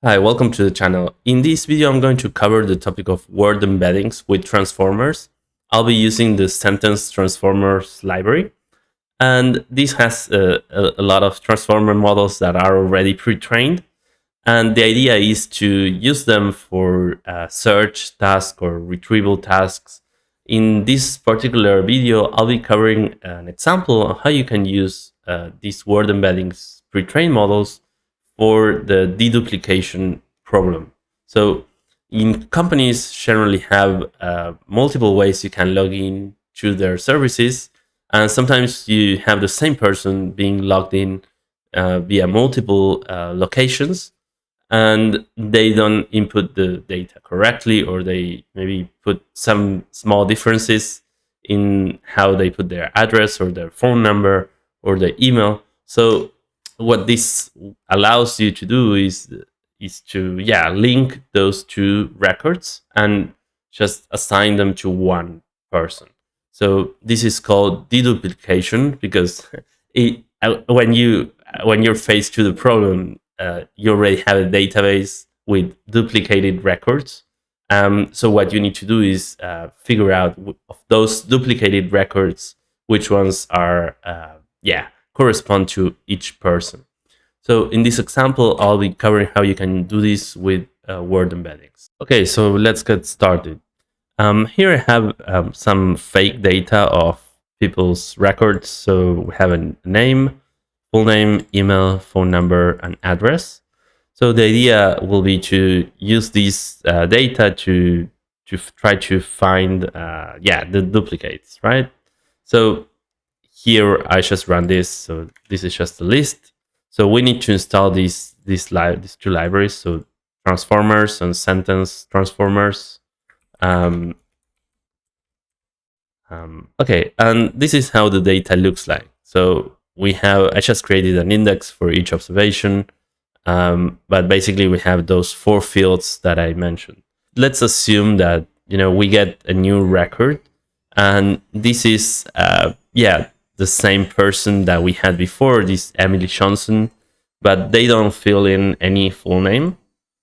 Hi, welcome to the channel. In this video, I'm going to cover the topic of word embeddings with transformers. I'll be using the sentence transformers library, and this has a lot of transformer models that are already pre-trained. And the idea is to use them for search tasks or retrieval tasks. In this particular video, I'll be covering an example of how you can use these word embeddings pre-trained models for the deduplication problem. So in companies generally have multiple ways you can log in to their services, and sometimes you have the same person being logged in via multiple locations, and they don't input the data correctly, or they maybe put some small differences in how they put their address or their phone number or their email. So what this allows you to do is to link those two records and just assign them to one person. So this is called deduplication because when you're faced to the problem, you already have a database with duplicated records. So what you need to do is figure out of those duplicated records which ones are correspond to each person. So in this example, I'll be covering how you can do this with word embeddings. Okay, so let's get started. Here I have some fake data of people's records. So we have a name, full name, email, phone number, and address. So the idea will be to use this data to try to find the duplicates, right? So here I just run this. So this is just a list. So we need to install these two libraries. So transformers and sentence transformers. Okay, and this is how the data looks like. So I just created an index for each observation, but basically we have those 4 fields that I mentioned. Let's assume that we get a new record, and this is the same person that we had before, this Emily Johnson, but they don't fill in any full name.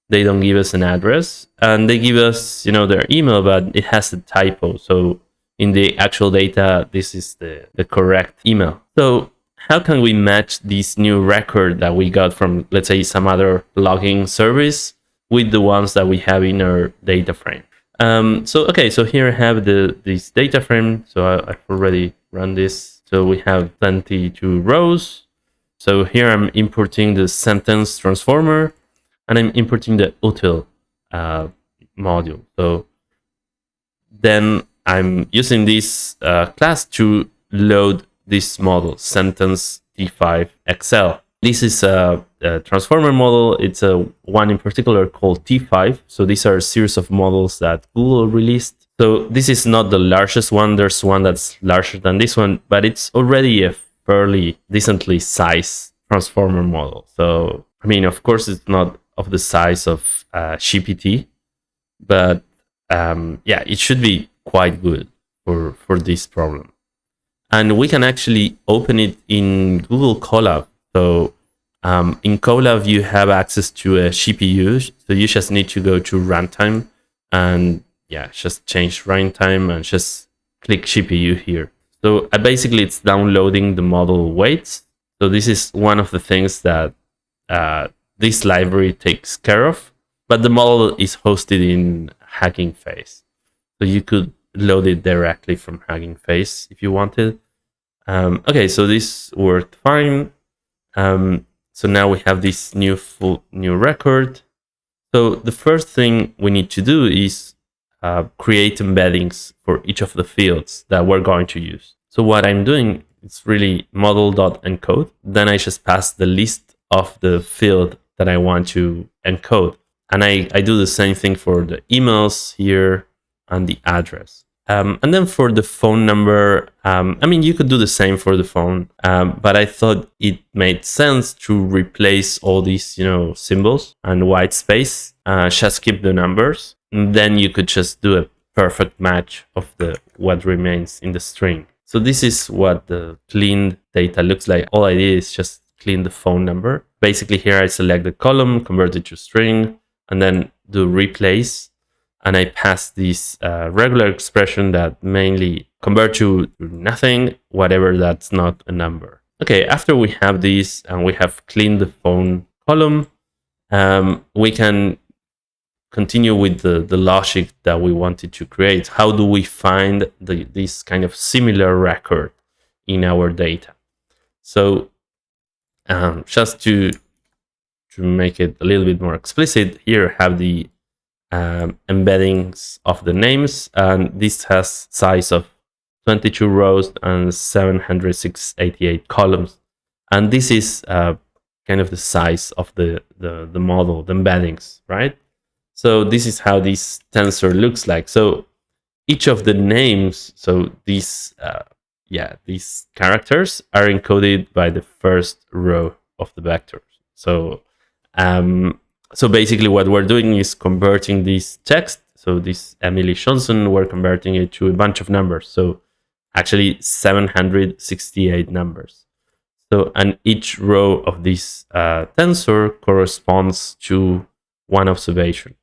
They don't give us an address, and they give us their email, but it has a typo. So in the actual data, this is the correct email. So how can we match this new record that we got from, let's say, some other logging service with the ones that we have in our data frame? So here I have this data frame. So I've already run this. So we have 22 rows. So here I'm importing the sentence transformer, and I'm importing the util module. So then I'm using this class to load this model, sentence T5XL. This is a transformer model. It's one in particular called T5. So these are a series of models that Google released. So this is not the largest one. There's one that's larger than this one, but it's already a fairly decently sized transformer model. So, I mean, of course, it's not of the size of GPT, but it should be quite good for this problem. And we can actually open it in Google Colab. So in Colab, you have access to a GPU. So you just need to go to runtime and just change runtime and just click GPU here. So basically, it's downloading the model weights. So this is one of the things that this library takes care of. But the model is hosted in Hugging Face. So you could load it directly from Hugging Face if you wanted. Okay, so this worked fine. So now we have this new record. So the first thing we need to do is create embeddings for each of the fields that we're going to use. So what I'm doing is really model.encode. Then I just pass the list of the field that I want to encode. And I do the same thing for the emails here and the address. And then for the phone number, I mean, you could do the same for the phone, but I thought it made sense to replace all these, symbols and white space, just keep the numbers. And then you could just do a perfect match of what remains in the string. So this is what the cleaned data looks like. All I did is just clean the phone number. basically here I select the column, convert it to string, and then do replace. And I pass this regular expression that mainly convert to nothing, whatever that's not a number. Okay, after we have this and we have cleaned the phone column, we can continue with the logic that we wanted to create. How do we find this kind of similar record in our data? So just to make it a little bit more explicit, here I have the embeddings of the names, and this has size of 22 rows and 788 columns. And this is kind of the size of the model, the embeddings, right? So this is how this tensor looks like. So each of the names, so these these characters are encoded by the first row of the vectors. So so basically what we're doing is converting this text. So this Emily Johnson, we're converting it to a bunch of numbers. So actually 768 numbers. So, and each row of this tensor corresponds to one observation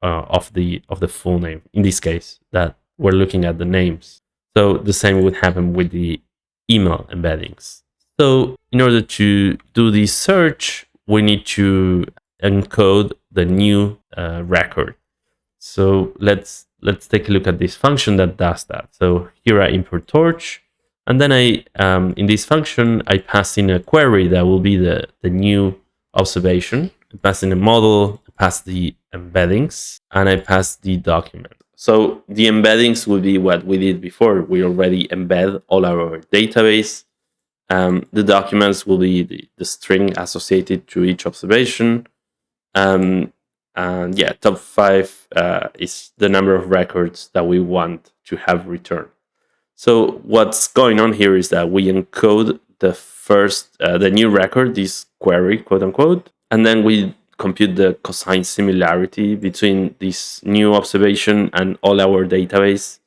of the full name. In this case, that we're looking at the names. So the same would happen with the email embeddings. So in order to do this search, we need to encode the new record. So let's take a look at this function that does that. So here I import torch, and then I in this function I pass in a query that will be the new observation. I pass in a model, I pass the embeddings, and I pass the document. So the embeddings will be what we did before. We already embed all our database. The documents will be the string associated to each observation. And yeah, top 5 is the number of records that we want to have returned. So what's going on here is that we encode the first, the new record, this query, quote unquote, and then we compute the cosine similarity between this new observation and all our database.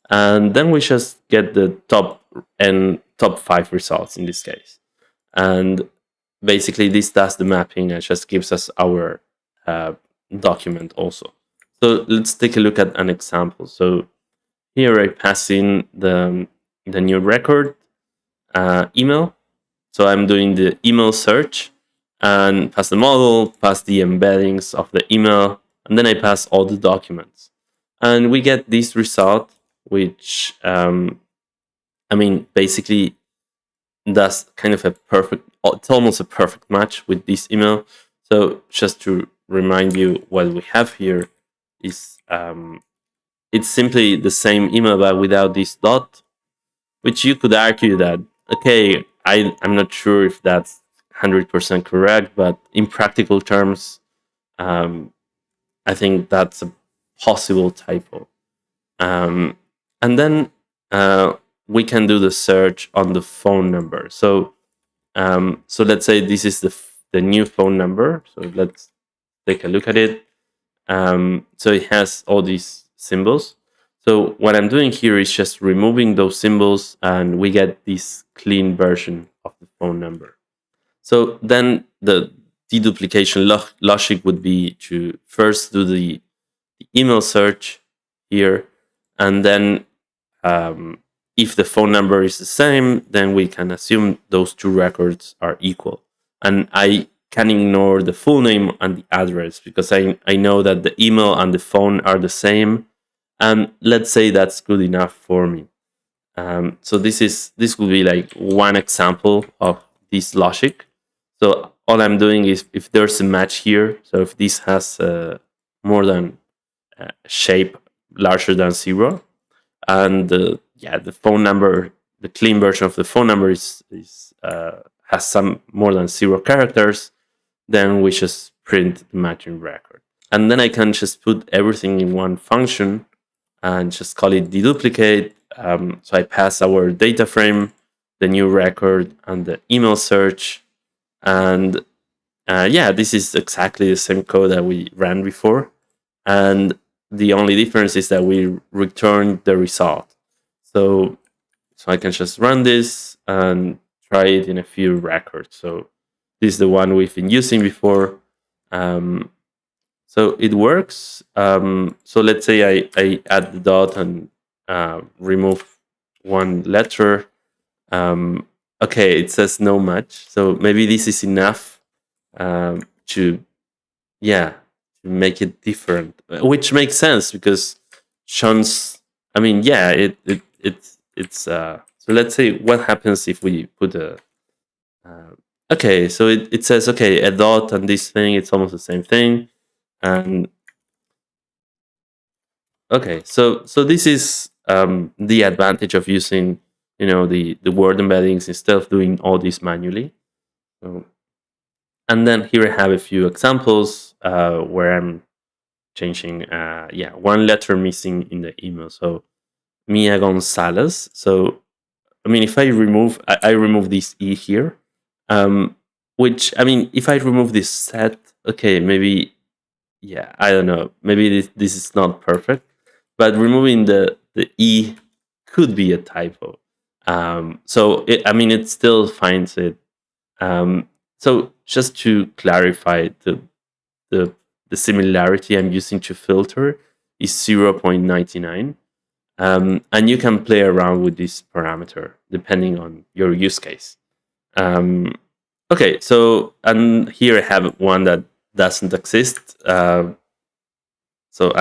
And then we just get the top 5 results in this case. And basically this does the mapping and just gives us our document also. So let's take a look at an example. So here I pass in the new record email. So I'm doing the email search and pass the model, pass the embeddings of the email, and then I pass all the documents. And we get this result, which, I mean, basically that's kind of a perfect, it's almost a perfect match with this email. So just to remind you, what we have here is it's simply the same email but without this dot, which you could argue that, okay, I'm not sure if that's 100% correct, but in practical terms, I think that's a possible typo. And then we can do the search on the phone number. So so let's say this is the new phone number. So let's take a look at it. So it has all these symbols. So what I'm doing here is just removing those symbols, and we get this clean version of the phone number. So then the deduplication logic would be to first do the email search here, and then if the phone number is the same, then we can assume those two records are equal. And I can ignore the full name and the address because I know that the email and the phone are the same. And let's say that's good enough for me. So this will be like one example of this logic. So all I'm doing is, if there's a match here, so if this has more than shape larger than 0, and the phone number, the clean version of the phone number has some more than 0 characters, then we just print the matching record. And then I can just put everything in one function and just call it deduplicate. So I pass our data frame, the new record, and the email search. And this is exactly the same code that we ran before. And the only difference is that we return the result. So I can just run this and try it in a few records. So This is the one we've been using before. Um, so it works. So let's say I add the dot and remove one letter. Okay, it says no match. So maybe this is enough to, yeah, to make it different, which makes sense because Sean's. I mean, yeah, it's. So let's say what happens if we put a. Okay, so it says okay, a dot and this thing. It's almost the same thing, and okay, so this is the advantage of using the word embeddings instead of doing all this manually. So, and then here I have a few examples where I'm changing one letter missing in the email. So Mia Gonzalez. So I mean, if I remove this e here, um, which I mean, if I remove this set, okay, maybe yeah, I don't know, maybe this is not perfect, but removing the e could be a typo. I mean, it still finds it. So just to clarify, the the similarity I'm using to filter is 0.99. And you can play around with this parameter depending on your use case. Um, okay, so and here I have one that doesn't exist. And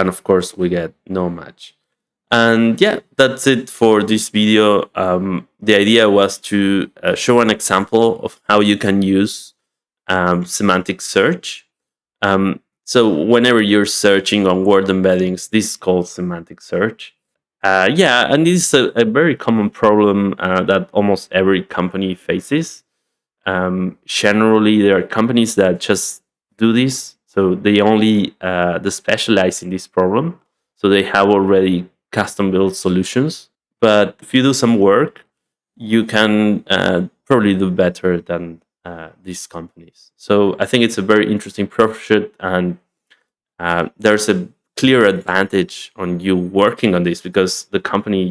of course we get no match. And yeah, that's it for this video. The idea was to show an example of how you can use semantic search. So whenever you're searching on word embeddings, this is called semantic search. Yeah, and this is a very common problem that almost every company faces. Generally, there are companies that just do this, so they only they specialize in this problem. So they have already custom built solutions. But if you do some work, you can probably do better than these companies. So I think it's a very interesting project, and there's a clear advantage on you working on this because the company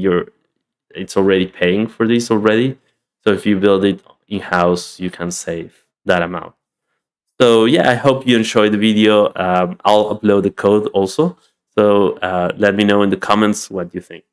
it's already paying for this already. So if you build it in house, you can save that amount. So yeah, I hope you enjoyed the video. I'll upload the code also. So let me know in the comments what you think.